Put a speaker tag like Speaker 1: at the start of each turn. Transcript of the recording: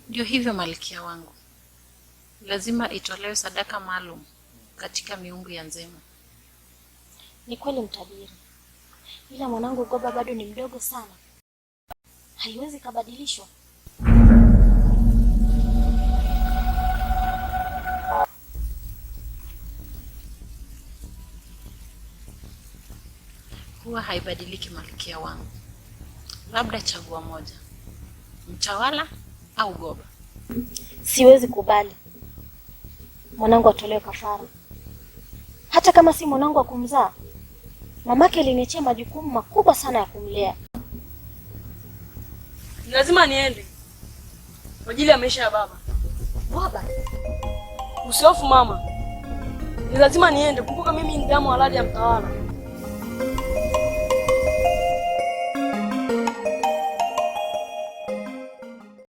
Speaker 1: Ndio hivyo malkia wangu, lazima itolewe sadaka maalum katika miungu ya Nzema.
Speaker 2: Ni kweli mtabiri, ila mwanangu Goba bado ni mdogo sana, haiwezi kabadilishwa.
Speaker 1: Huwa haibadiliki malkia wangu, labda chagua moja, mtawala au Goba.
Speaker 2: Siwezi kubali mwanangu atolewe kafara, hata kama si mwanangu wa kumzaa. Mamake aliniachia majukumu makubwa sana ya kumlea.
Speaker 3: Lazima niende kwa ajili ya maisha ya baba.
Speaker 2: Baba,
Speaker 3: Usihofu mama, ni lazima niende. Kumbuka mimi ni damu halali ya mtawala.